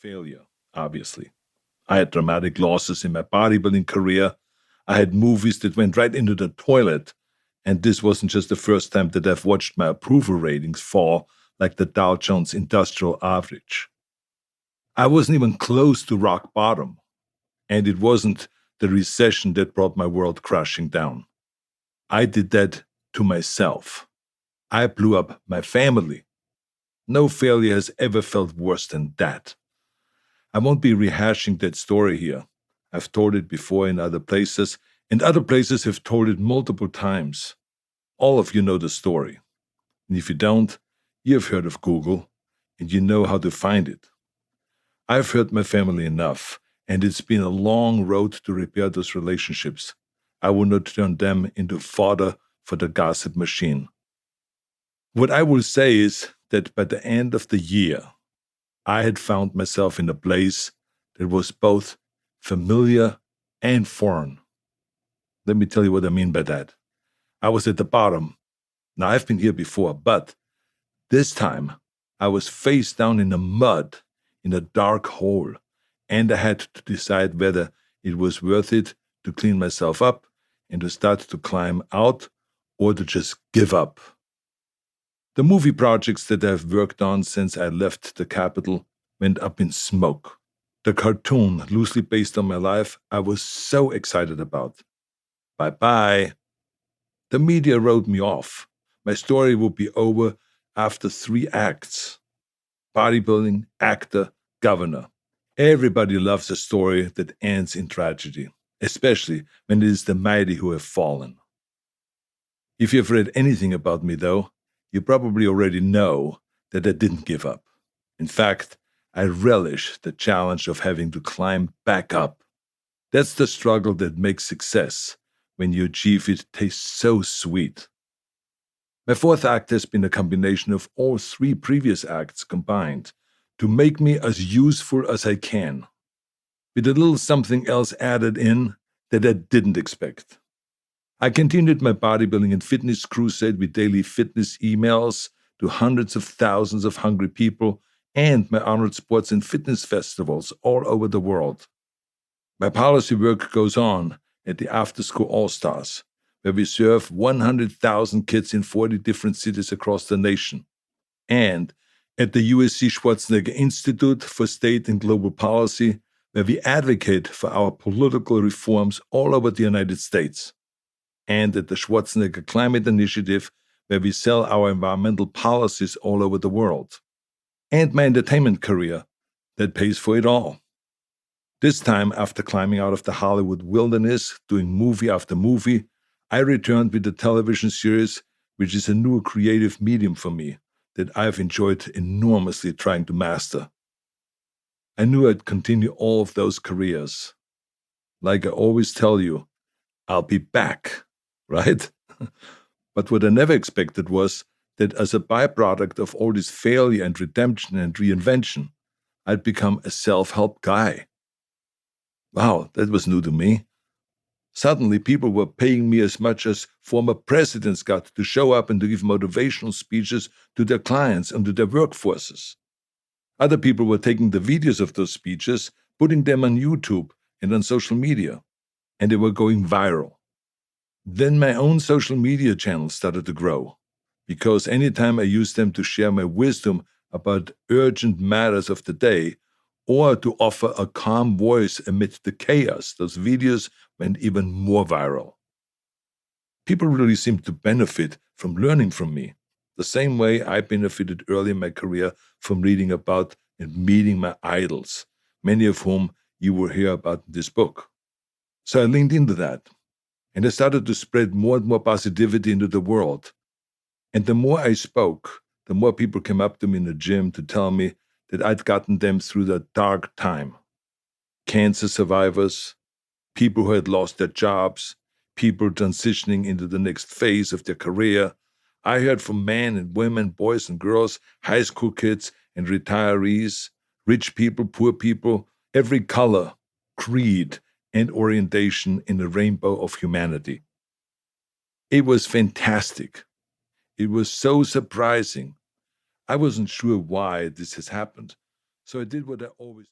failure, obviously. I had dramatic losses in my bodybuilding career. I had movies that went right into the toilet. And this wasn't just the first time that I've watched my approval ratings fall like the Dow Jones Industrial Average. I wasn't even close to rock bottom. And it wasn't the recession that brought my world crashing down. I did that to myself. I blew up my family. No failure has ever felt worse than that. I won't be rehashing that story here. I've told it before in other places, and other places have told it multiple times. All of you know the story. And if you don't, you've heard of Google, and you know how to find it. I've hurt my family enough, and it's been a long road to repair those relationships. I will not turn them into fodder for the gossip machine. What I will say is that by the end of the year, I had found myself in a place that was both familiar and foreign. Let me tell you what I mean by that. I was at the bottom. Now, I've been here before, but this time I was face down in the mud, in a dark hole, and I had to decide whether it was worth it to clean myself up and to start to climb out or to just give up. The movie projects that I've worked on since I left the capital went up in smoke. The cartoon, loosely based on my life, I was so excited about. Bye-bye. The media wrote me off. My story would be over after 3 acts. Bodybuilding, actor, governor. Everybody loves a story that ends in tragedy, especially when it is the mighty who have fallen. If you've read anything about me, though, you probably already know that I didn't give up. In fact, I relish the challenge of having to climb back up. That's the struggle that makes success. When you achieve it, tastes so sweet. My 4th act has been a combination of all 3 previous acts combined to make me as useful as I can, with a little something else added in that I didn't expect. I continued my bodybuilding and fitness crusade with daily fitness emails to hundreds of thousands of hungry people and my Arnold Sports and Fitness festivals all over the world. My policy work goes on at the After School All-Stars, where we serve 100,000 kids in 40 different cities across the nation, and at the USC Schwarzenegger Institute for State and Global Policy, where we advocate for our political reforms all over the United States, and at the Schwarzenegger Climate Initiative, where we sell our environmental policies all over the world, and my entertainment career that pays for it all. This time, after climbing out of the Hollywood wilderness, doing movie after movie, I returned with a television series, which is a new creative medium for me that I've enjoyed enormously trying to master. I knew I'd continue all of those careers. Like I always tell you, I'll be back, right? But what I never expected was that as a byproduct of all this failure and redemption and reinvention, I'd become a self-help guy. Wow, that was new to me. Suddenly, people were paying me as much as former presidents got to show up and to give motivational speeches to their clients and to their workforces. Other people were taking the videos of those speeches, putting them on YouTube and on social media, and they were going viral. Then my own social media channels started to grow, because anytime I used them to share my wisdom about urgent matters of the day, or to offer a calm voice amid the chaos, those videos went even more viral. People really seemed to benefit from learning from me, the same way I benefited early in my career from reading about and meeting my idols, many of whom you will hear about in this book. So I leaned into that, and I started to spread more and more positivity into the world. And the more I spoke, the more people came up to me in the gym to tell me that I'd gotten them through that dark time. Cancer survivors, people who had lost their jobs, people transitioning into the next phase of their career. I heard from men and women, boys and girls, high school kids and retirees, rich people, poor people, every color, creed, and orientation in the rainbow of humanity. It was fantastic. It was so surprising. I wasn't sure why this has happened, so I did what I always